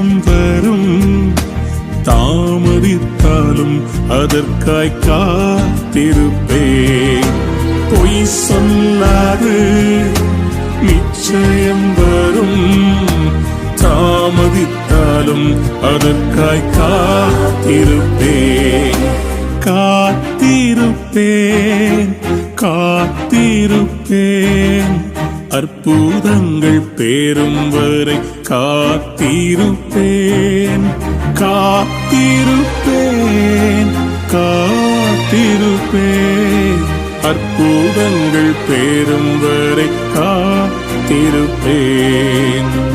நிச்சயம் வரும். தாமதித்தாலும் அதற்காய் காத்திருப்பேன். பொய் சொல்லாது நிச்சயம் வரும். தாமதித்தாலும் அதற்காய் காத்திருப்பேன். காத்திருப்பேன், காத்திருப்பேன், அற்புதங்கள் பேரும் வரை காத்திருப்பேன். காத்திருப்பேன், காத்திருப்பேன், அற்புதங்கள் பேரும் வரை காத்திருப்பேன்.